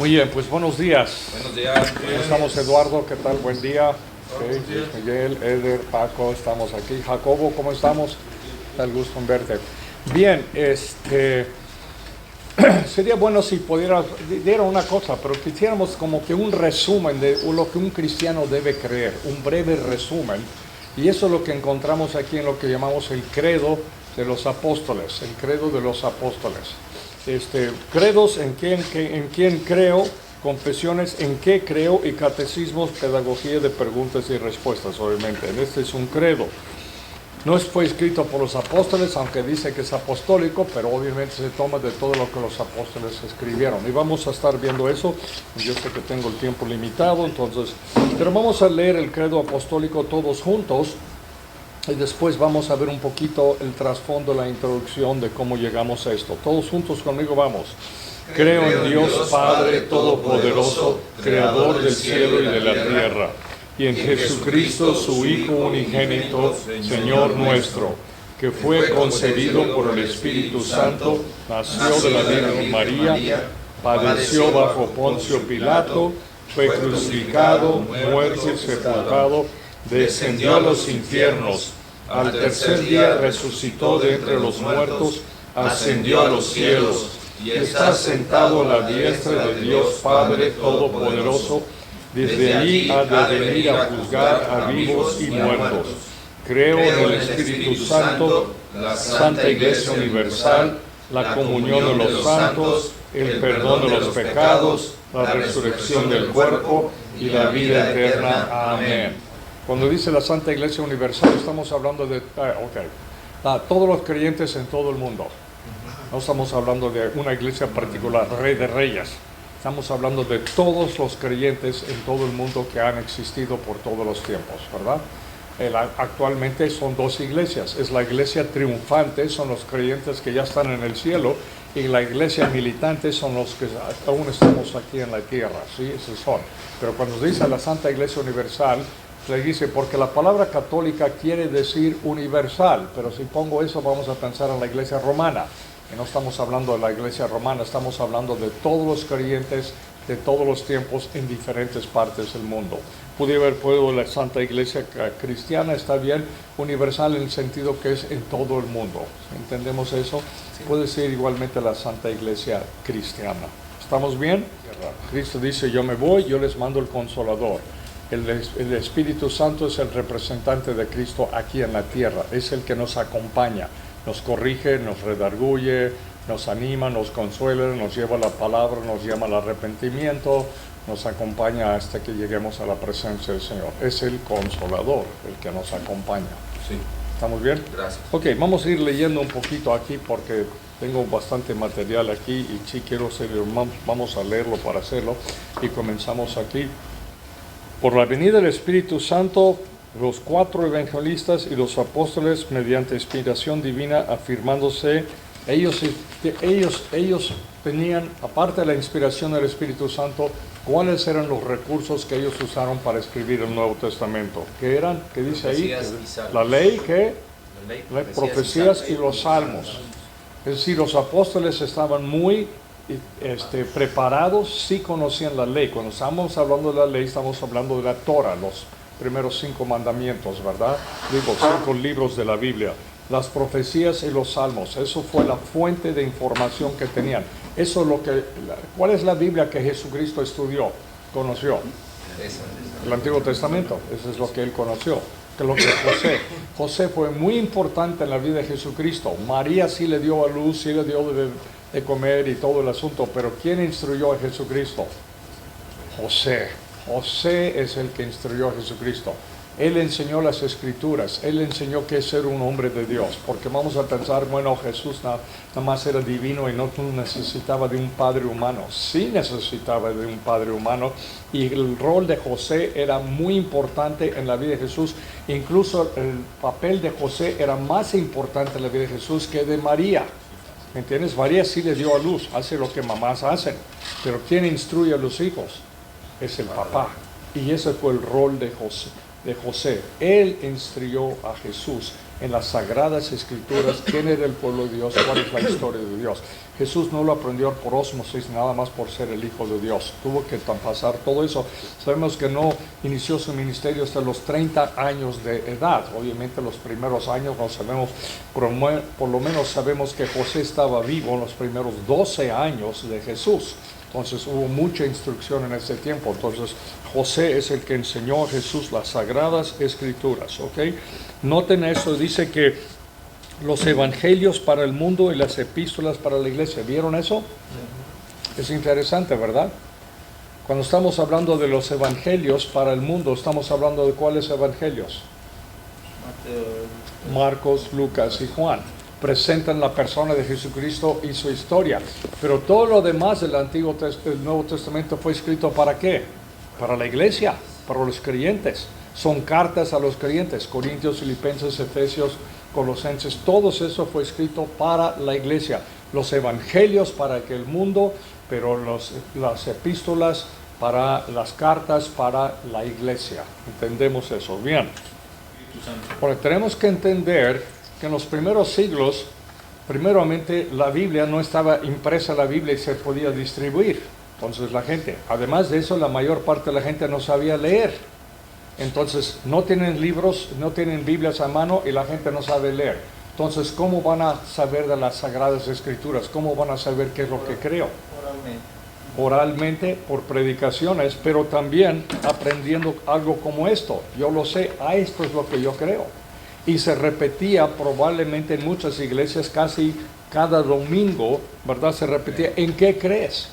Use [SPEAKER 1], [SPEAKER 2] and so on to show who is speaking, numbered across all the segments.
[SPEAKER 1] Muy bien, pues buenos días.
[SPEAKER 2] Buenos días.
[SPEAKER 1] ¿Cómo estamos, Eduardo? ¿Qué tal? Buen día.
[SPEAKER 2] Buenos
[SPEAKER 1] Okay.
[SPEAKER 2] días.
[SPEAKER 1] Miguel, Eder, Paco, estamos aquí. Jacobo, ¿cómo estamos? Tal gusto en verte. Bien, sería bueno si diera una cosa, pero quisiéramos como que un resumen de lo que un cristiano debe creer, un breve resumen. Y eso es lo que encontramos aquí en lo que llamamos el credo de los apóstoles, el credo de los apóstoles. Credos en quién creo, confesiones en qué creo y catecismos, pedagogía de preguntas y respuestas, obviamente. Este es un credo. No fue escrito por los apóstoles, aunque dice que es apostólico, pero obviamente se toma de todo lo que los apóstoles escribieron. Y vamos a estar viendo eso. Yo sé que tengo el tiempo limitado, pero vamos a leer el credo apostólico todos juntos. Y después vamos a ver un poquito el trasfondo, la introducción de cómo llegamos a esto. Todos juntos conmigo vamos. Creo en Dios Padre Todopoderoso, Creador del cielo y de la tierra, y en Jesucristo, su Hijo unigénito, Señor nuestro, que fue concebido por el Espíritu Santo, nació de la Virgen María, padeció bajo Poncio Pilato, fue crucificado, muerto y sepultado, descendió a los infiernos, al tercer día resucitó de entre los muertos, ascendió a los cielos, y está sentado a la diestra de Dios Padre Todopoderoso. Desde allí ha de venir a juzgar a vivos y muertos. Creo en el Espíritu Santo, la Santa Iglesia Universal, la comunión de los santos, el perdón de los pecados, la resurrección del cuerpo y la vida eterna. Amén. Cuando dice la Santa Iglesia Universal, estamos hablando de todos los creyentes en todo el mundo. No estamos hablando de una iglesia particular, Rey de Reyes. Estamos hablando de todos los creyentes en todo el mundo que han existido por todos los tiempos, ¿verdad? Actualmente son dos iglesias. Es la iglesia triunfante, son los creyentes que ya están en el cielo, y la iglesia militante son los que aún estamos aquí en la tierra, ¿sí? Esos son. Pero cuando dice la Santa Iglesia Universal, le dice, porque la palabra católica quiere decir universal, pero si pongo eso vamos a pensar en la iglesia romana. Y no estamos hablando de la iglesia romana, estamos hablando de todos los creyentes de todos los tiempos en diferentes partes del mundo. Pude haber puesto la Santa Iglesia Cristiana, está bien, universal en el sentido que es en todo el mundo. ¿Entendemos eso? Sí. Puede ser igualmente la Santa Iglesia Cristiana. ¿Estamos bien? Cristo dice, yo me voy, yo les mando el Consolador. El Espíritu Santo es el representante de Cristo aquí en la tierra, es el que nos acompaña, nos corrige, nos redarguye, nos anima, nos consuela, nos lleva la palabra, nos llama al arrepentimiento, nos acompaña hasta que lleguemos a la presencia del Señor. Es el Consolador el que nos acompaña.
[SPEAKER 2] Sí.
[SPEAKER 1] ¿Estamos bien?
[SPEAKER 2] Gracias.
[SPEAKER 1] Ok, vamos a ir leyendo un poquito aquí porque tengo bastante material aquí y sí quiero vamos a leerlo para hacerlo y comenzamos aquí. Por la venida del Espíritu Santo, los 4 evangelistas y los apóstoles, mediante inspiración divina, afirmándose, ellos tenían, aparte de la inspiración del Espíritu Santo, ¿cuáles eran los recursos que ellos usaron para escribir el Nuevo Testamento? ¿Qué eran? ¿Qué dice ahí? La ley, ¿qué? Las profecías y los salmos. Es decir, los apóstoles estaban muy preparados, sí conocían la ley. Cuando estamos hablando de la ley, estamos hablando de la Torah, los primeros 5 mandamientos, ¿verdad? 5 libros de la Biblia. Las profecías y los salmos, eso fue la fuente de información que tenían. Eso es ¿cuál es la Biblia que Jesucristo estudió, conoció? El Antiguo Testamento, eso es lo que él conoció. Que lo que José fue muy importante en la vida de Jesucristo. María sí le dio a luz, sí le dio de comer y todo el asunto, pero ¿quién instruyó a Jesucristo? José. José es el que instruyó a Jesucristo. Él enseñó las Escrituras, él enseñó qué es ser un hombre de Dios, porque vamos a pensar, bueno, Jesús nada más era divino y no necesitaba de un padre humano. Sí necesitaba de un padre humano, y el rol de José era muy importante en la vida de Jesús. Incluso el papel de José era más importante en la vida de Jesús que de María. ¿Me entiendes? María sí le dio a luz, hace lo que mamás hacen, pero ¿quién instruye a los hijos? Es el papá. Y ese fue el rol de José. Él instruyó a Jesús. en las Sagradas Escrituras quién era el pueblo de Dios, cuál es la historia de Dios. Jesús no lo aprendió por ósmosis, nada más por ser el Hijo de Dios. Tuvo que pasar todo eso. Sabemos que no inició su ministerio hasta los 30 años de edad. Obviamente los primeros años no sabemos, por lo menos sabemos que José estaba vivo en los primeros 12 años de Jesús. Entonces hubo mucha instrucción en ese tiempo. Entonces José es el que enseñó a Jesús las Sagradas Escrituras. ¿Ok? Noten eso, dice que los evangelios para el mundo y las epístolas para la iglesia. ¿Vieron eso? Es interesante, ¿verdad? Cuando estamos hablando de los evangelios para el mundo, estamos hablando de cuáles evangelios. Marcos, Lucas y Juan. Presentan la persona de Jesucristo y su historia. Pero todo lo demás del Nuevo Testamento fue escrito ¿para qué? Para la iglesia, para los creyentes. Son cartas a los creyentes, Corintios, Filipenses, Efesios, Colosenses, todo eso fue escrito para la iglesia. Los evangelios para el mundo, pero las epístolas para las cartas para la iglesia. ¿Entendemos eso? Bien. Ahora, tenemos que entender que en los primeros siglos, primeramente la Biblia no estaba impresa, la Biblia, y se podía distribuir. Entonces la gente, además de eso, la mayor parte de la gente no sabía leer. Entonces no tienen libros, no tienen Biblias a mano y la gente no sabe leer. Entonces, ¿cómo van a saber de las Sagradas Escrituras? ¿Cómo van a saber qué es lo que creo? Oralmente, por predicaciones, pero también aprendiendo algo como esto. Yo lo sé, esto es lo que yo creo. Y se repetía probablemente en muchas iglesias casi cada domingo, ¿verdad? Se repetía, ¿en qué crees?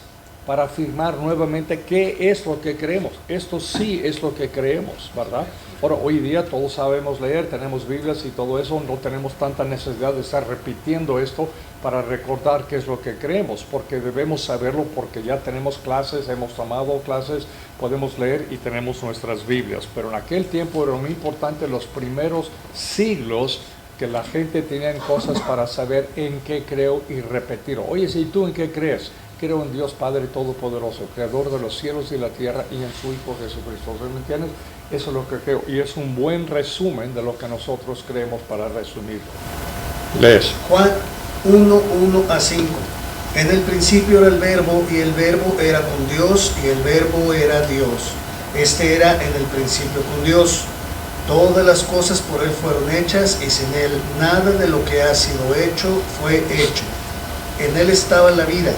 [SPEAKER 1] Para afirmar nuevamente qué es lo que creemos. Esto sí es lo que creemos, ¿verdad? Ahora, hoy día todos sabemos leer, tenemos Biblias y todo eso, no tenemos tanta necesidad de estar repitiendo esto para recordar qué es lo que creemos, porque debemos saberlo porque ya tenemos clases, hemos tomado clases, podemos leer y tenemos nuestras Biblias. Pero en aquel tiempo era muy importante, los primeros siglos, que la gente tenía cosas para saber en qué creo y repetirlo. Oye, ¿y tú en qué crees? Creo en Dios Padre Todopoderoso, Creador de los cielos y la tierra, y en su Hijo Jesucristo. ¿Me entiendes? Eso es lo que creo. Y es un buen resumen de lo que nosotros creemos para resumirlo. Lees.
[SPEAKER 2] Juan 1:1-5. En el principio era el Verbo, y el Verbo era con Dios, y el Verbo era Dios. Este era en el principio con Dios. Todas las cosas por Él fueron hechas, y sin Él nada de lo que ha sido hecho fue hecho. En Él estaba la vida,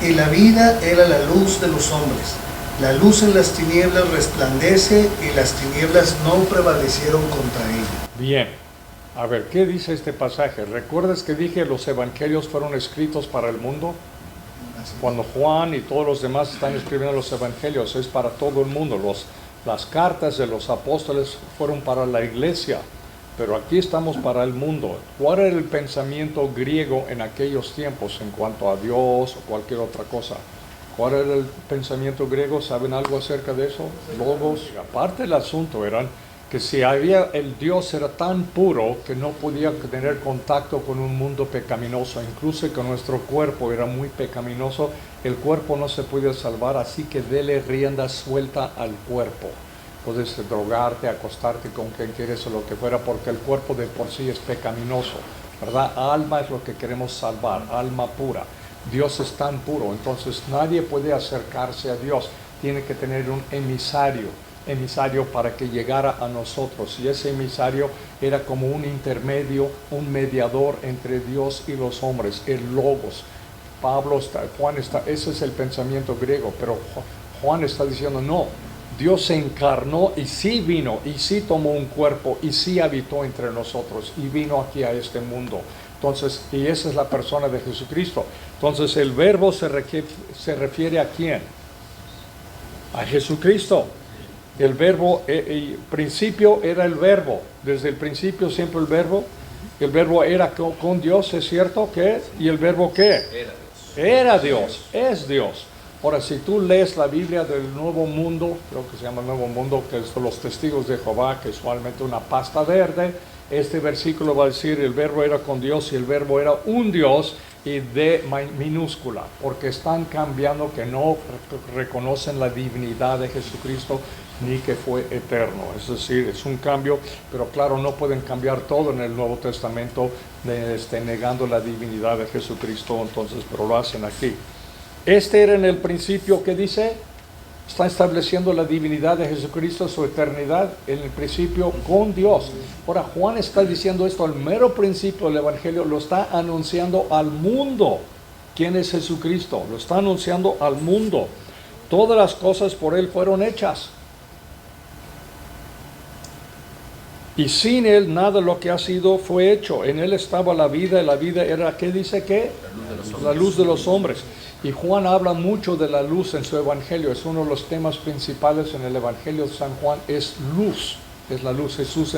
[SPEAKER 2] y la vida era la luz de los hombres. La luz en las tinieblas resplandece, y las tinieblas no prevalecieron contra ella.
[SPEAKER 1] Bien, a ver, ¿qué dice este pasaje? ¿Recuerdas que dije los evangelios fueron escritos para el mundo? Cuando Juan y todos los demás están escribiendo los evangelios, es para todo el mundo. Las cartas de los apóstoles fueron para la iglesia, pero aquí estamos para el mundo. ¿Cuál era el pensamiento griego en aquellos tiempos en cuanto a Dios o cualquier otra cosa? ¿Cuál era el pensamiento griego? ¿Saben algo acerca de eso? Logos. Aparte el asunto era que si el Dios era tan puro que no podía tener contacto con un mundo pecaminoso, incluso que nuestro cuerpo era muy pecaminoso, el cuerpo no se podía salvar, así que dele rienda suelta al cuerpo. Puedes drogarte, acostarte con quien quieres o lo que fuera, porque el cuerpo de por sí es pecaminoso, ¿verdad? Alma es lo que queremos salvar, alma pura. Dios es tan puro, entonces nadie puede acercarse a Dios. Tiene que tener un emisario para que llegara a nosotros. Y ese emisario era como un intermedio, un mediador entre Dios y los hombres, el Logos. Ese es el pensamiento griego, pero Juan está diciendo no. Dios se encarnó y sí vino, y sí tomó un cuerpo, y sí habitó entre nosotros, y vino aquí a este mundo. Entonces, y esa es la persona de Jesucristo. Entonces, el verbo se refiere ¿a quién? A Jesucristo. El verbo, el principio era el verbo. Desde el principio siempre el verbo. El verbo era con Dios, ¿es cierto? ¿Qué? ¿Y el verbo qué? Era Dios, es Dios. Ahora, si tú lees la Biblia del Nuevo Mundo, creo que se llama Nuevo Mundo, que son los testigos de Jehová, que es usualmente una pasta verde, este versículo va a decir, el verbo era con Dios y el verbo era un Dios, y de minúscula, porque están cambiando, que no reconocen la divinidad de Jesucristo, ni que fue eterno. Es decir, es un cambio, pero claro, no pueden cambiar todo en el Nuevo Testamento, negando la divinidad de Jesucristo, entonces, pero lo hacen aquí. Este era en el principio, ¿qué dice? Está estableciendo la divinidad de Jesucristo, su eternidad, en el principio con Dios. Ahora, Juan está diciendo esto al mero principio del Evangelio, lo está anunciando al mundo. ¿Quién es Jesucristo? Lo está anunciando al mundo. Todas las cosas por Él fueron hechas. Y sin Él nada de lo que ha sido fue hecho. En Él estaba la vida, y la vida era, ¿qué dice qué? La luz de los hombres. Y Juan habla mucho de la luz en su Evangelio. Es uno de los temas principales en el Evangelio de San Juan, es luz. Es la luz. Jesús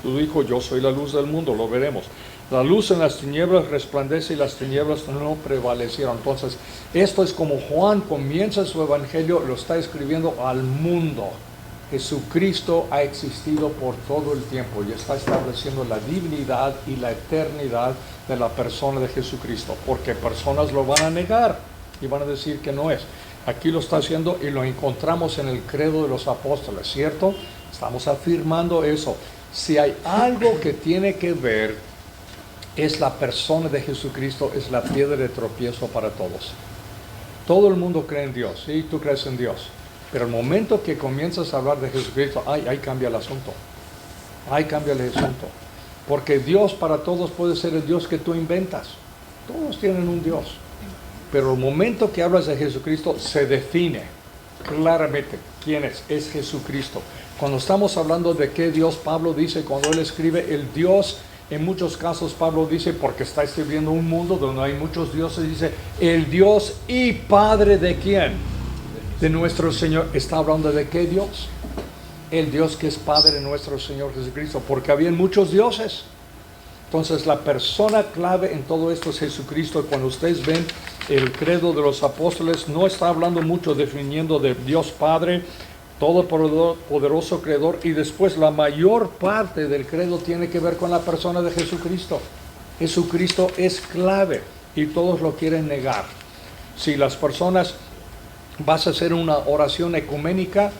[SPEAKER 1] dijo, yo soy la luz del mundo, lo veremos. La luz en las tinieblas resplandece y las tinieblas no prevalecieron. Entonces, esto es como Juan comienza su Evangelio, lo está escribiendo al mundo. Jesucristo ha existido por todo el tiempo y está estableciendo la divinidad y la eternidad de la persona de Jesucristo, porque personas lo van a negar y van a decir que no es. Aquí lo está haciendo y lo encontramos en el credo de los apóstoles, ¿cierto? Estamos afirmando eso. Si hay algo que tiene que ver, es la persona de Jesucristo, es la piedra de tropiezo para todos. Todo el mundo cree en Dios, ¿sí? Tú crees en Dios. Pero el momento que comienzas a hablar de Jesucristo, ahí cambia el asunto. Ahí cambia el asunto. Porque Dios para todos puede ser el Dios que tú inventas. Todos tienen un Dios. Pero el momento que hablas de Jesucristo, se define claramente quién es. Es Jesucristo. Cuando estamos hablando de qué Dios, Pablo dice, cuando él escribe el Dios, en muchos casos Pablo dice, porque está escribiendo un mundo donde hay muchos dioses, dice, el Dios y Padre de quién? De nuestro Señor. ¿Está hablando de qué Dios? El Dios que es Padre de nuestro Señor Jesucristo, porque habían muchos dioses. Entonces la persona clave en todo esto es Jesucristo. Cuando ustedes ven el credo de los apóstoles, no está hablando mucho definiendo de Dios Padre, todopoderoso creador, y después la mayor parte del credo tiene que ver con la persona de Jesucristo. Jesucristo es clave y todos lo quieren negar. Si las personas vas a hacer una oración ecuménica,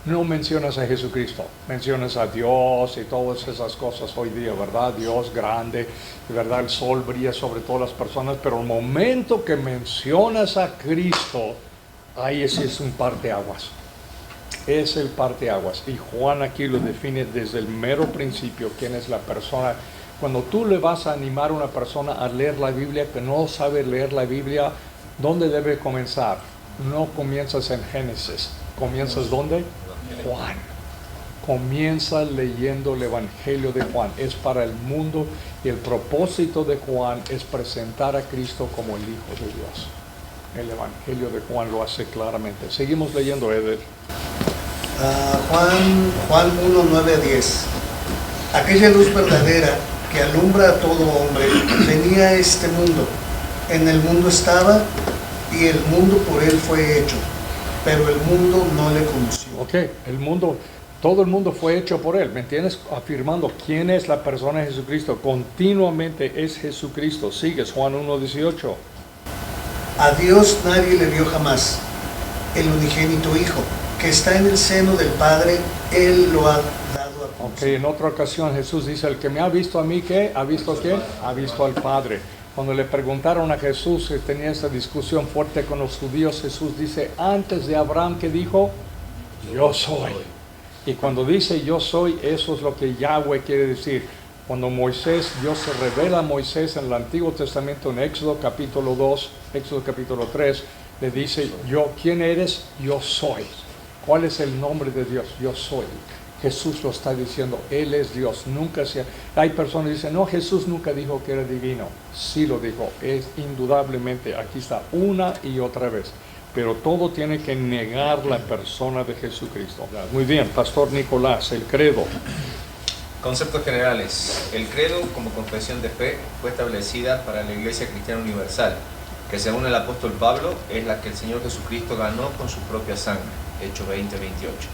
[SPEAKER 1] no mencionas a Jesucristo, mencionas a Dios y todas esas cosas hoy día, ¿verdad? Dios grande, ¿verdad? El sol brilla sobre todas las personas, pero el momento que mencionas a Cristo, ahí ese es un parteaguas. Es el parteaguas. Y Juan aquí lo define desde el mero principio, quién es la persona. Cuando tú le vas a animar a una persona a leer la Biblia, que no sabe leer la Biblia, ¿dónde debe comenzar? No comienzas en Génesis. ¿Comienzas dónde? Juan. Comienza leyendo el Evangelio de Juan. Es para el mundo y el propósito de Juan es presentar a Cristo como el Hijo de Dios. El Evangelio de Juan lo hace claramente. Seguimos leyendo, Eder.
[SPEAKER 2] Juan 1, 9 a 10. Aquella luz verdadera que alumbra a todo hombre venía a este mundo. En el mundo estaba y el mundo por él fue hecho, pero el mundo no le conoció.
[SPEAKER 1] Ok, el mundo, todo el mundo fue hecho por él, ¿me entiendes? Afirmando quién es la persona de Jesucristo, continuamente es Jesucristo. Sigues, Juan 1:18.
[SPEAKER 2] A Dios nadie le vio jamás, el unigénito Hijo, que está en el seno del Padre, Él lo ha dado a conocer.
[SPEAKER 1] Ok, en otra ocasión Jesús dice, el que me ha visto a mí, ¿qué? ¿Ha visto a quién? Ha visto al Padre. Cuando le preguntaron a Jesús, que tenía esta discusión fuerte con los judíos, Jesús dice, antes de Abraham, ¿qué dijo? Yo soy. Y cuando dice yo soy, eso es lo que Yahweh quiere decir. Cuando Moisés, Dios se revela a Moisés en el Antiguo Testamento, en Éxodo capítulo 2, Éxodo capítulo 3, le dice, ¿quién eres? Yo soy. ¿Cuál es el nombre de Dios? Yo soy. Jesús lo está diciendo, Él es Dios. Hay personas que dicen, no, Jesús nunca dijo que era divino. Sí lo dijo, es indudablemente, aquí está, una y otra vez. Pero todo tiene que negar la persona de Jesucristo. Muy bien, Pastor Nicolás, el credo.
[SPEAKER 3] Conceptos generales. El credo, como confesión de fe, fue establecida para la Iglesia Cristiana Universal, que según el apóstol Pablo, es la que el Señor Jesucristo ganó con su propia sangre. Hechos 20:28.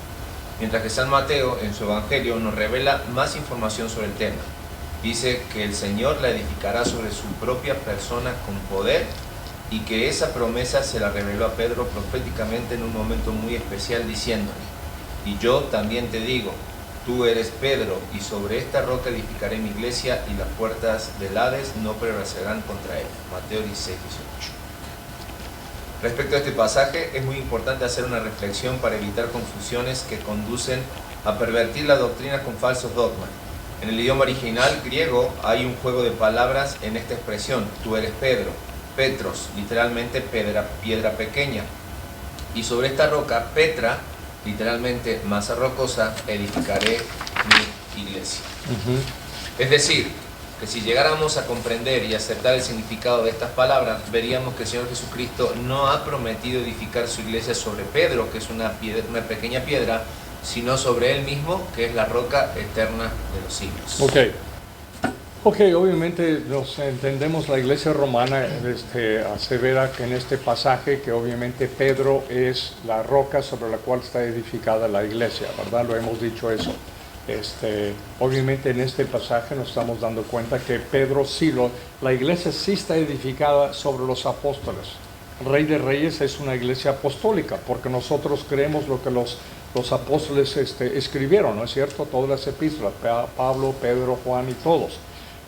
[SPEAKER 3] Mientras que San Mateo, en su Evangelio, nos revela más información sobre el tema. Dice que el Señor la edificará sobre su propia persona con poder, y que esa promesa se la reveló a Pedro proféticamente en un momento muy especial, diciéndole, Y yo también te digo, tú eres Pedro, y sobre esta roca edificaré mi iglesia, y las puertas del Hades no prevalecerán contra ella. Mateo 16, 18. Respecto a este pasaje, es muy importante hacer una reflexión para evitar confusiones que conducen a pervertir la doctrina con falsos dogmas. En el idioma original griego hay un juego de palabras en esta expresión, tú eres Pedro, Petros, literalmente piedra pequeña. Y sobre esta roca, Petra, literalmente masa rocosa, edificaré mi iglesia. Es decir, que si llegáramos a comprender y aceptar el significado de estas palabras, veríamos que el Señor Jesucristo no ha prometido edificar su iglesia sobre Pedro, que es una pequeña piedra, sino sobre Él mismo, que es la roca eterna de los siglos.
[SPEAKER 1] Ok, obviamente nos entendemos la iglesia romana asevera que en este pasaje que obviamente Pedro es la roca sobre la cual está edificada la iglesia, ¿verdad? Lo hemos dicho eso. Obviamente en este pasaje nos estamos dando cuenta que Pedro la iglesia sí está edificada sobre los apóstoles. El Rey de Reyes es una iglesia apostólica porque nosotros creemos lo que los apóstoles escribieron, ¿no es cierto? Todas las epístolas, Pablo, Pedro, Juan y todos.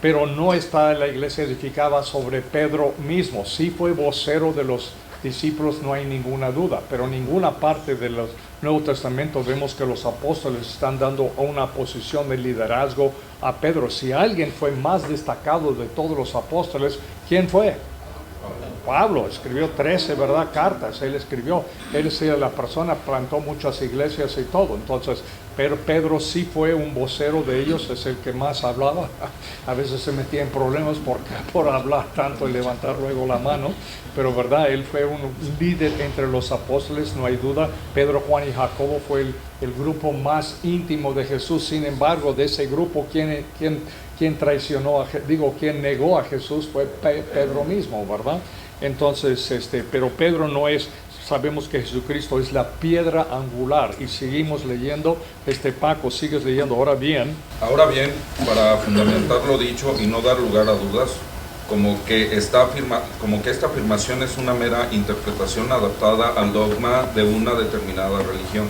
[SPEAKER 1] Pero no está la iglesia edificada sobre Pedro mismo. Sí fue vocero de los discípulos, no hay ninguna duda, pero en ninguna parte del Nuevo Testamento vemos que los apóstoles están dando una posición de liderazgo a Pedro. Si alguien fue más destacado de todos los apóstoles, ¿quién fue? Pablo escribió 13, ¿verdad? Cartas, él escribió, él es la persona, plantó muchas iglesias y todo. Entonces, pero Pedro sí fue un vocero de ellos, es el que más hablaba. A veces se metía en problemas por hablar tanto y levantar luego la mano, pero verdad, él fue un líder entre los apóstoles, no hay duda. Pedro, Juan y Jacobo fue el grupo más íntimo de Jesús. Sin embargo, de ese grupo, quien traicionó, quien negó a Jesús fue Pedro mismo, ¿verdad? Entonces, pero Pedro no es, sabemos que Jesucristo es la piedra angular, y seguimos leyendo, Paco, sigues leyendo. Ahora bien,
[SPEAKER 4] para fundamentar lo dicho y no dar lugar a dudas, como que esta afirmación es una mera interpretación adaptada al dogma de una determinada religión,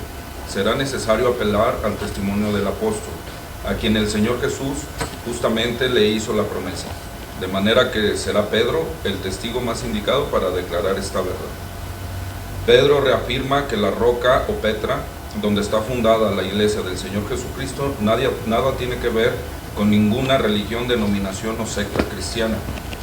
[SPEAKER 4] será necesario apelar al testimonio del apóstol, a quien el Señor Jesús justamente le hizo la promesa. De manera que será Pedro el testigo más indicado para declarar esta verdad. Pedro reafirma que la roca o Petra, donde está fundada la iglesia del Señor Jesucristo, nada tiene que ver con ninguna religión, denominación o secta cristiana,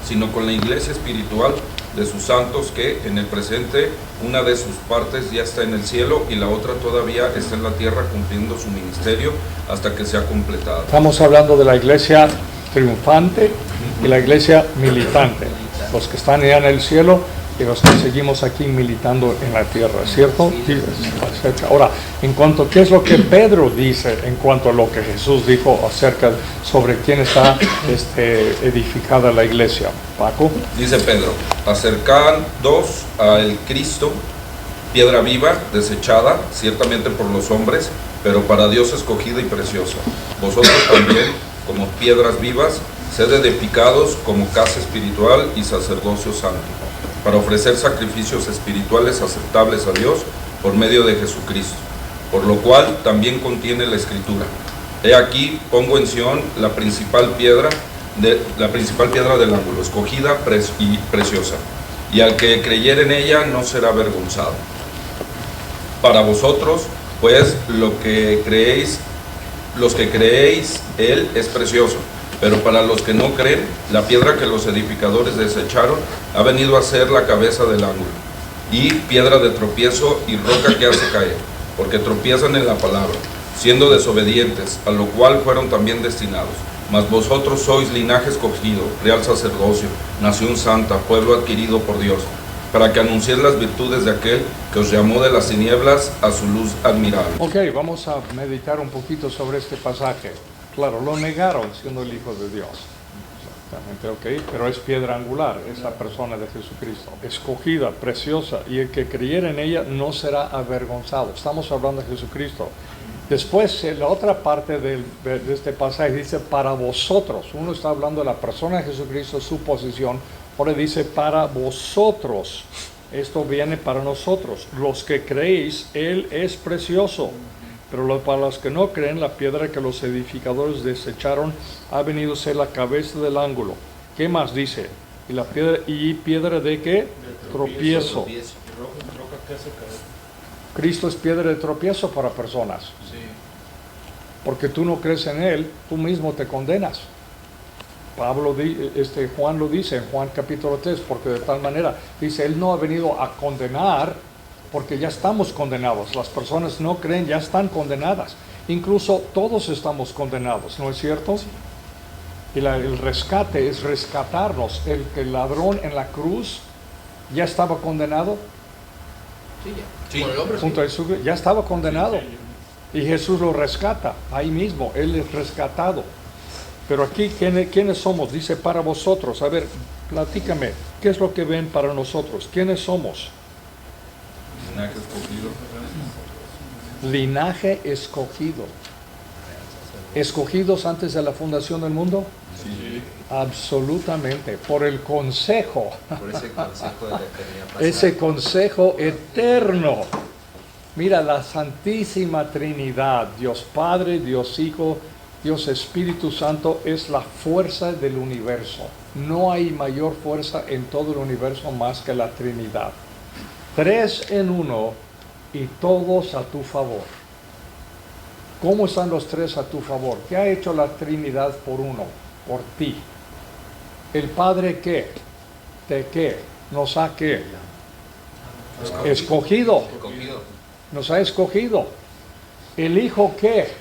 [SPEAKER 4] sino con la iglesia espiritual de sus santos, que en el presente una de sus partes ya está en el cielo y la otra todavía está en la tierra cumpliendo su ministerio hasta que sea completada.
[SPEAKER 1] Estamos hablando de la iglesia triunfante y la iglesia militante, los que están allá en el cielo y los que seguimos aquí militando en la tierra, ¿cierto? Sí. Ahora, en cuanto a qué es lo que Pedro dice en cuanto a lo que Jesús dijo sobre quién está edificada la iglesia, Paco.
[SPEAKER 4] Dice Pedro, acercándoos al Cristo, piedra viva, desechada ciertamente por los hombres, pero para Dios escogida y preciosa. Vosotros también, como piedras vivas, sed edificados como casa espiritual y sacerdocio santo, para ofrecer sacrificios espirituales aceptables a Dios por medio de Jesucristo, por lo cual también contiene la Escritura. He aquí, pongo en Sión la principal piedra del ángulo, escogida y preciosa, y al que creyere en ella no será avergonzado. Para vosotros, pues, los que creéis, Él es precioso, pero para los que no creen, la piedra que los edificadores desecharon ha venido a ser la cabeza del ángulo, y piedra de tropiezo y roca que hace caer, porque tropiezan en la palabra, siendo desobedientes, a lo cual fueron también destinados. Mas vosotros sois linaje escogido, real sacerdocio, nación santa, pueblo adquirido por Dios, para que anunciéis las virtudes de aquel que os llamó de las tinieblas a su luz admirable.
[SPEAKER 1] Ok, vamos a meditar un poquito sobre este pasaje. Claro, lo negaron siendo el Hijo de Dios. Exactamente, ok, pero es piedra angular, es la persona de Jesucristo, escogida, preciosa, y el que creyera en ella no será avergonzado. Estamos hablando de Jesucristo. Después, la otra parte de este pasaje dice, para vosotros. Uno está hablando de la persona de Jesucristo, su posición. Ahora dice, para vosotros. Esto viene para nosotros. Los que creéis, Él es precioso. Pero para los que no creen, la piedra que los edificadores desecharon ha venido a ser la cabeza del ángulo. ¿Qué más dice? ¿Y piedra de qué? Tropiezo. Cristo es piedra de tropiezo para personas.
[SPEAKER 3] Sí.
[SPEAKER 1] Porque tú no crees en Él, tú mismo te condenas. Juan lo dice en Juan capítulo 3, porque de tal manera, dice, Él no ha venido a condenar, porque ya estamos condenados. Las personas no creen, ya están condenadas. Incluso todos estamos condenados, ¿no es cierto? Sí. Y el rescate es rescatarnos. El ladrón en la cruz ya estaba condenado.
[SPEAKER 3] Sí.
[SPEAKER 1] Junto a Jesús, ya estaba condenado. Y Jesús lo rescata ahí mismo. Él es rescatado. Pero aquí, ¿quiénes somos? Dice para vosotros. A ver, platícame. ¿Qué es lo que ven para nosotros? ¿Quiénes somos?
[SPEAKER 4] Linaje escogido.
[SPEAKER 1] Linaje escogido. ¿Escogidos antes de la fundación del mundo?
[SPEAKER 4] Sí.
[SPEAKER 1] Absolutamente. Por el consejo.
[SPEAKER 3] Por ese consejo de la eternidad pasada.
[SPEAKER 1] Ese consejo eterno. Mira, la Santísima Trinidad, Dios Padre, Dios Hijo, Dios Espíritu Santo, es la fuerza del universo. No hay mayor fuerza en todo el universo más que la Trinidad. 3 en 1 y todos a tu favor. ¿Cómo están los 3 a tu favor? ¿Qué ha hecho la Trinidad por uno? Por ti. ¿El Padre qué? ¿De qué? ¿Nos ha qué? Escogido. Nos ha escogido. ¿El Hijo qué?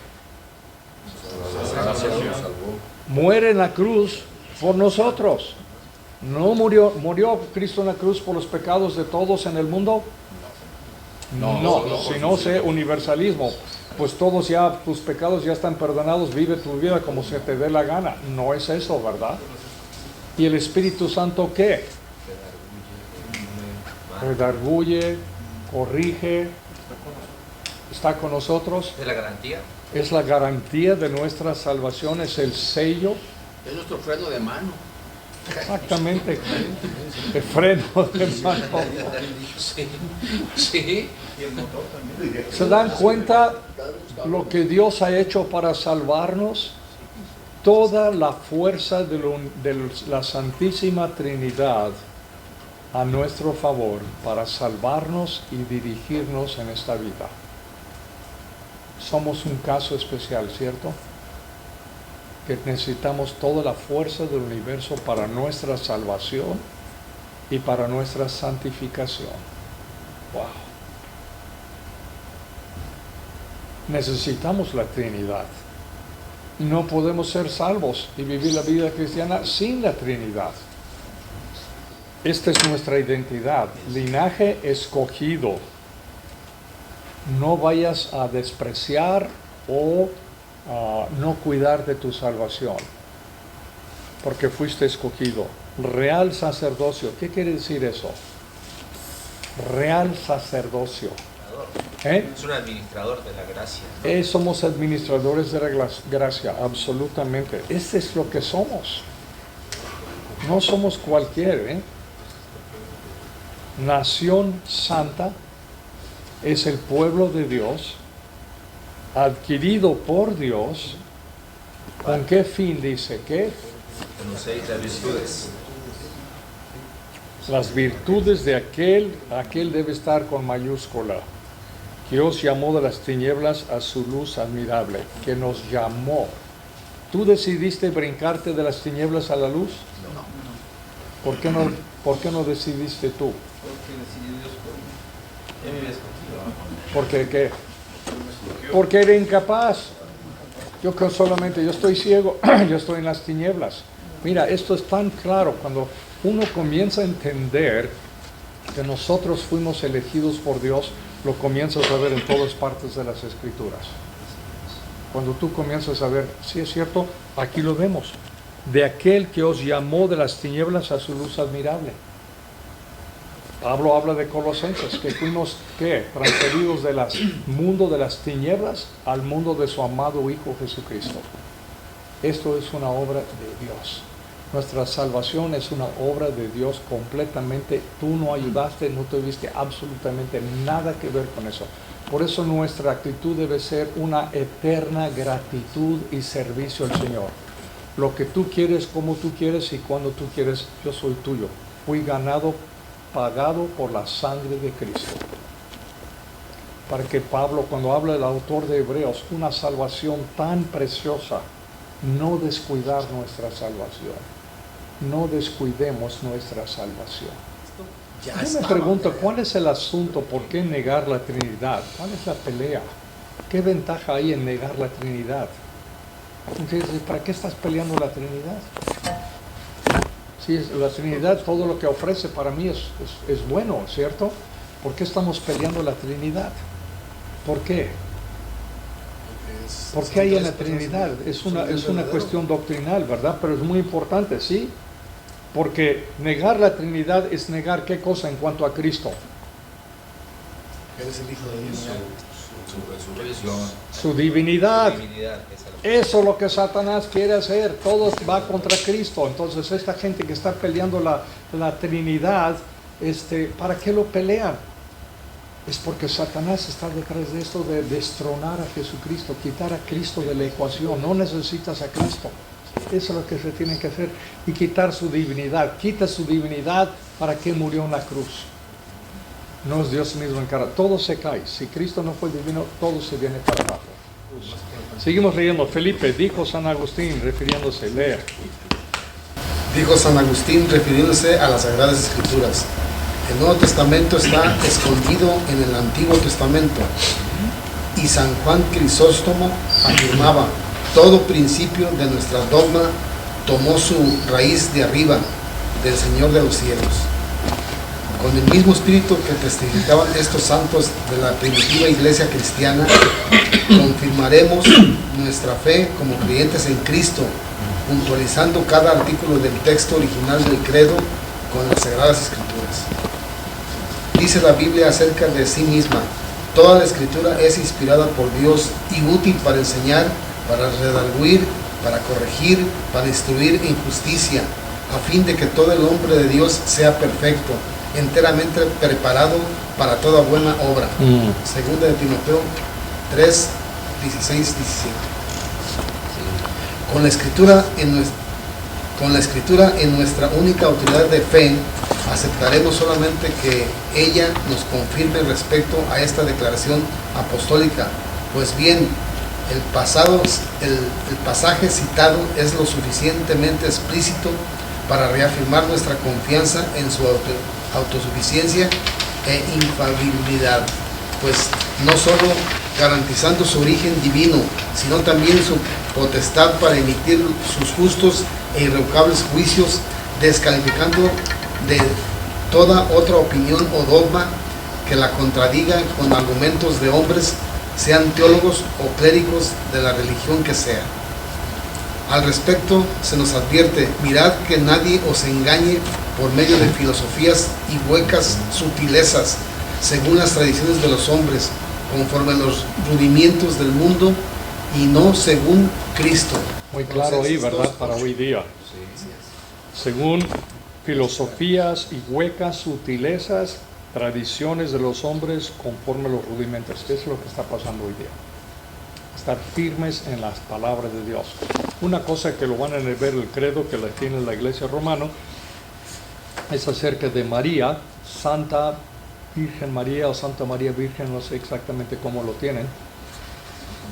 [SPEAKER 1] Muere en la cruz por nosotros. ¿No murió Cristo en la cruz por los pecados de todos en el mundo? No, si no sé universalismo, pues todos ya, tus pecados ya están perdonados, vive tu vida como se te dé la gana. No es eso, ¿verdad? ¿Y el Espíritu Santo qué? Redarguye, corrige, está con nosotros.
[SPEAKER 3] ¿Es la garantía?
[SPEAKER 1] Es la garantía de nuestra salvación, es el sello.
[SPEAKER 5] Es nuestro freno de mano.
[SPEAKER 1] Exactamente, el freno de mano.
[SPEAKER 3] Sí.
[SPEAKER 1] ¿Se dan cuenta lo que Dios ha hecho para salvarnos? Toda la fuerza de la Santísima Trinidad a nuestro favor para salvarnos y dirigirnos en esta vida. Somos un caso especial, ¿cierto? Que necesitamos toda la fuerza del universo para nuestra salvación y para nuestra santificación. ¡Wow! Necesitamos la Trinidad. No podemos ser salvos y vivir la vida cristiana sin la Trinidad. Esta es nuestra identidad, linaje escogido. No vayas a despreciar o no cuidar de tu salvación, porque fuiste escogido. Real sacerdocio, ¿qué quiere decir eso? Real sacerdocio.
[SPEAKER 3] Es un administrador de la gracia.
[SPEAKER 1] Somos administradores de la gracia, absolutamente. Este es lo que somos. No somos cualquier. Nación santa es el pueblo de Dios, adquirido por Dios. ¿Con qué fin dice? ¿Qué?
[SPEAKER 3] Conocéis las virtudes.
[SPEAKER 1] Las virtudes de aquel debe estar con mayúscula, que os llamó de las tinieblas a su luz admirable, que nos llamó. ¿Tú decidiste brincarte de las tinieblas a la luz?
[SPEAKER 5] No.
[SPEAKER 1] ¿Por qué no decidiste tú?
[SPEAKER 3] Porque decidió Dios por mí. Ya me había escogido.
[SPEAKER 1] ¿Por qué qué? Porque era incapaz. Yo estoy ciego, yo estoy en las tinieblas. Mira, esto es tan claro cuando uno comienza a entender que nosotros fuimos elegidos por Dios, lo comienzas a ver en todas partes de las Escrituras. Cuando tú comienzas a ver, sí es cierto, aquí lo vemos, de aquel que os llamó de las tinieblas a su luz admirable. Pablo habla de Colosenses, que fuimos, ¿qué? Transferidos del mundo de las tinieblas al mundo de su amado Hijo Jesucristo. Esto es una obra de Dios. Nuestra salvación es una obra de Dios completamente. Tú no ayudaste, no tuviste absolutamente nada que ver con eso. Por eso nuestra actitud debe ser una eterna gratitud y servicio al Señor. Lo que tú quieres, como tú quieres y cuando tú quieres, yo soy tuyo. Fui ganado, pagado por la sangre de Cristo. Para que Pablo, cuando habla el autor de Hebreos, una salvación tan preciosa, no descuidar nuestra salvación. No descuidemos nuestra salvación. Yo me pregunto, ¿cuál es el asunto? ¿Por qué negar la Trinidad? ¿Cuál es la pelea? ¿Qué ventaja hay en negar la Trinidad? Entonces, ¿para qué estás peleando la Trinidad? Si la Trinidad, todo lo que ofrece para mí es bueno, ¿cierto? ¿Por qué estamos peleando la Trinidad? ¿Por qué? ¿Por qué hay en la Trinidad? Es una cuestión doctrinal, ¿verdad? Pero es muy importante, ¿sí? Porque negar la Trinidad es negar ¿qué cosa en cuanto a Cristo?
[SPEAKER 6] Él es el Hijo de Dios.
[SPEAKER 4] Su resurrección.
[SPEAKER 1] Su divinidad.
[SPEAKER 3] Divinidad,
[SPEAKER 1] Eso es lo que Satanás quiere hacer. Todo va contra Cristo. Entonces esta gente que está peleando la Trinidad, ¿para qué lo pelean? Es porque Satanás está detrás de esto de destronar a Jesucristo, quitar a Cristo de la ecuación. No necesitas a Cristo. Eso es lo que se tiene que hacer. Y quitar su divinidad. Quita su divinidad. ¿Para qué murió en la cruz? No es Dios mismo en cara. Todo se cae. Si Cristo no fue divino, todo se viene para abajo. Seguimos leyendo. Felipe, dijo San Agustín, refiriéndose, lea.
[SPEAKER 6] Dijo San Agustín refiriéndose a las Sagradas Escrituras. El Nuevo Testamento está escondido en el Antiguo Testamento. Y San Juan Crisóstomo afirmaba, todo principio de nuestra dogma tomó su raíz de arriba, del Señor de los cielos. Con el mismo espíritu que testificaban estos santos de la primitiva iglesia cristiana, confirmaremos nuestra fe como creyentes en Cristo, puntualizando cada artículo del texto original del credo con las Sagradas Escrituras. Dice la Biblia acerca de sí misma, toda la Escritura es inspirada por Dios y útil para enseñar, para redarguir, para corregir, para instruir en justicia, a fin de que todo el hombre de Dios sea perfecto, enteramente preparado para toda buena obra. Segunda de Timoteo 3, 16, 17. Con la escritura en nuestra única autoridad de fe, aceptaremos solamente que ella nos confirme respecto a esta declaración apostólica. Pues bien, el pasaje citado es lo suficientemente explícito para reafirmar nuestra confianza en su autosuficiencia e infalibilidad, pues no solo garantizando su origen divino, sino también su potestad para emitir sus justos e irrevocables juicios, descalificando de toda otra opinión o dogma que la contradiga con argumentos de hombres, sean teólogos o clérigos de la religión que sea. Al respecto se nos advierte, mirad que nadie os engañe por medio de filosofías y huecas sutilezas, según las tradiciones de los hombres, conforme a los rudimientos del mundo y no según Cristo.
[SPEAKER 1] Muy claro ahí, ¿verdad? Para hoy día. Según filosofías y huecas sutilezas, tradiciones de los hombres conforme a los rudimentos. Eso es lo que está pasando hoy día. Estar firmes en las palabras de Dios. Una cosa que lo van a ver el credo que tiene la Iglesia Romana es acerca de María, Santa Virgen María o Santa María Virgen, no sé exactamente cómo lo tienen.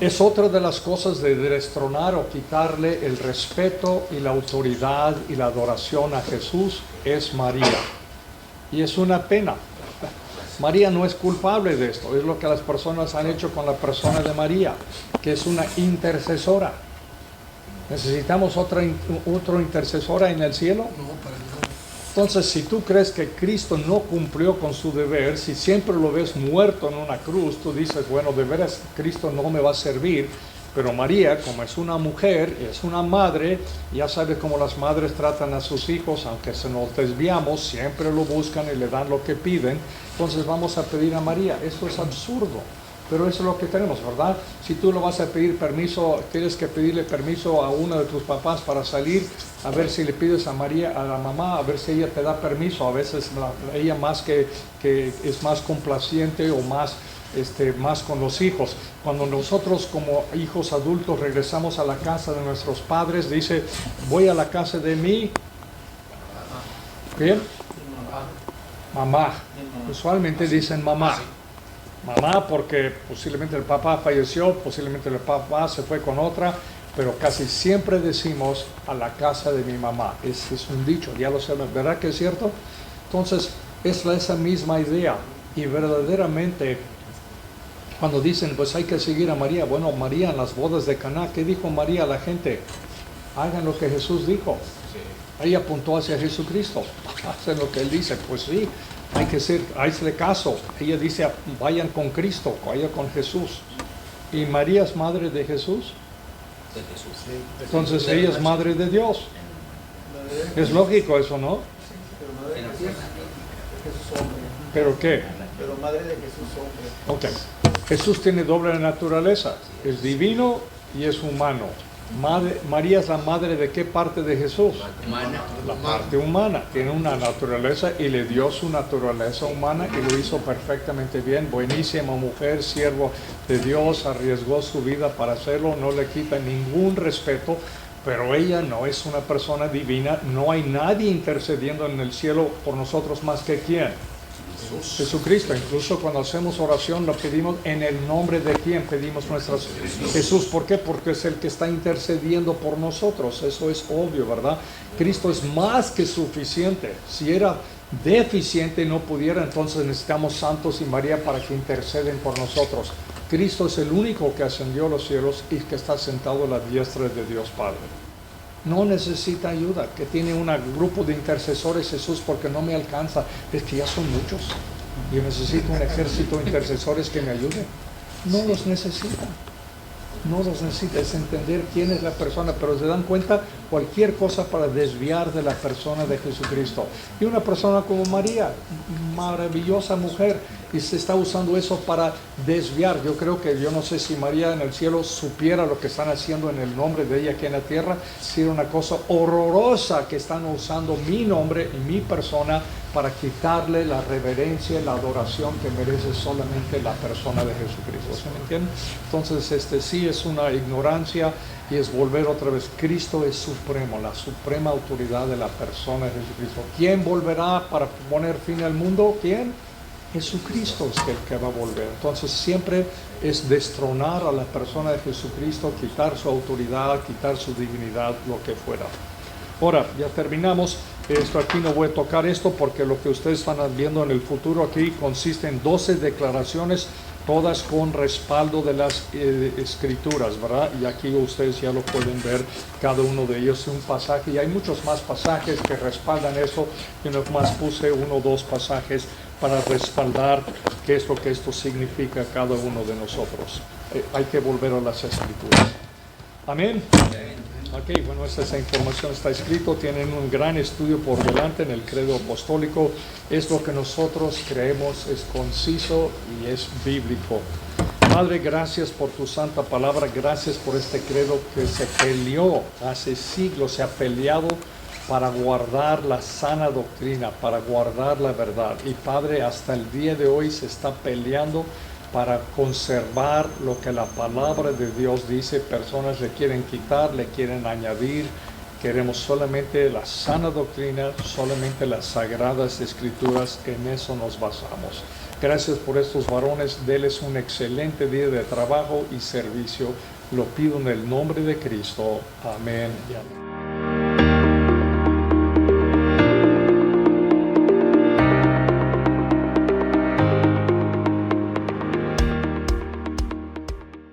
[SPEAKER 1] Es otra de las cosas de destronar o quitarle el respeto y la autoridad y la adoración a Jesús, es María. Y es una pena. María no es culpable de esto, es lo que las personas han hecho con la persona de María, que es una intercesora. ¿Necesitamos otra intercesora en el cielo?
[SPEAKER 6] No, para nada.
[SPEAKER 1] Entonces, si tú crees que Cristo no cumplió con su deber, si siempre lo ves muerto en una cruz, tú dices, bueno, de veras Cristo no me va a servir. Pero María, como es una mujer, es una madre, ya sabes cómo las madres tratan a sus hijos, aunque se nos desviamos, siempre lo buscan y le dan lo que piden. Entonces vamos a pedir a María. Esto es absurdo, pero eso es lo que tenemos, ¿verdad? Si tú lo vas a pedir permiso, tienes que pedirle permiso a uno de tus papás para salir, a ver si le pides a María, a la mamá, a ver si ella te da permiso. A veces ella más que es más complaciente o más más con los hijos. Cuando nosotros como hijos adultos regresamos a la casa de nuestros padres, dice, voy a la casa de mi ¿quién? Mamá. Usualmente dicen mamá. Mamá porque posiblemente el papá falleció, posiblemente el papá se fue con otra, pero casi siempre decimos a la casa de mi mamá. Es un dicho, ya lo sabemos, ¿verdad que es cierto? Entonces, es esa misma idea. Y verdaderamente, cuando dicen, pues hay que seguir a María, bueno, María en las bodas de Caná, ¿qué dijo María a la gente? Hagan lo que Jesús dijo. Ahí apuntó hacia Jesucristo. Hacen lo que Él dice. Pues sí, hay que hacerle caso. Ella dice, vayan con Cristo, vayan con Jesús. ¿Y María es madre de Jesús?
[SPEAKER 3] De Jesús.
[SPEAKER 1] Entonces ella es madre de Dios. Es lógico eso, ¿no? ¿Pero qué?
[SPEAKER 7] Pero madre de Jesús hombre.
[SPEAKER 1] Ok. Jesús tiene doble naturaleza. Es divino y es humano. María es la madre de qué parte de Jesús?
[SPEAKER 3] Humana.
[SPEAKER 1] La parte humana. Tiene una naturaleza y le dio su naturaleza humana y lo hizo perfectamente bien. Buenísima mujer, siervo de Dios, arriesgó su vida para hacerlo, no le quita ningún respeto, pero ella no es una persona divina. No hay nadie intercediendo en el cielo por nosotros más que ¿quién? Jesucristo. Incluso cuando hacemos oración lo pedimos en el nombre de quién pedimos nuestras Jesús. ¿Por qué? Porque es el que está intercediendo por nosotros. Eso es obvio, ¿verdad? Cristo es más que suficiente. Si era deficiente no pudiera, entonces necesitamos santos y María para que interceden por nosotros. Cristo es el único que ascendió a los cielos y que está sentado a la diestra de Dios Padre. No necesita ayuda, que tiene un grupo de intercesores Jesús porque no me alcanza, es que ya son muchos. Yo necesito un ejército de intercesores que me ayuden. No los necesita. No los necesita, es entender quién es la persona, pero se dan cuenta cualquier cosa para desviar de la persona de Jesucristo. Y una persona como María, maravillosa mujer, y se está usando eso para desviar. Yo no sé si María en el cielo supiera lo que están haciendo en el nombre de ella aquí en la tierra, si era una cosa horrorosa que están usando mi nombre y mi persona para quitarle la reverencia y la adoración que merece solamente la persona de Jesucristo. ¿Se me entiende? Entonces, sí es una ignorancia y es volver otra vez. Cristo es supremo, la suprema autoridad de la persona de Jesucristo. ¿Quién volverá para poner fin al mundo? ¿Quién? Jesucristo es el que va a volver. Entonces siempre es destronar a la persona de Jesucristo, quitar su autoridad, quitar su divinidad, lo que fuera. Ahora, ya terminamos. Esto aquí no voy a tocar esto porque lo que ustedes van viendo en el futuro aquí consiste en 12 declaraciones, todas con respaldo de las escrituras, ¿verdad? Y aquí ustedes ya lo pueden ver, cada uno de ellos es un pasaje, y hay muchos más pasajes que respaldan eso. Yo nomás puse 1 o 2 pasajes para respaldar qué es lo que esto significa cada uno de nosotros. Hay que volver a las escrituras. Amén. Ok, bueno, esa información está escrito, tienen un gran estudio por delante en el credo apostólico. Es lo que nosotros creemos, es conciso y es bíblico. Padre, gracias por tu santa palabra, gracias por este credo que se peleó hace siglos, se ha peleado para guardar la sana doctrina, para guardar la verdad. Y Padre, hasta el día de hoy se está peleando para conservar lo que la palabra de Dios dice. Personas le quieren quitar, le quieren añadir. Queremos solamente la sana doctrina, solamente las sagradas escrituras, en eso nos basamos. Gracias por estos varones, denles un excelente día de trabajo y servicio. Lo pido en el nombre de Cristo. Amén y amén.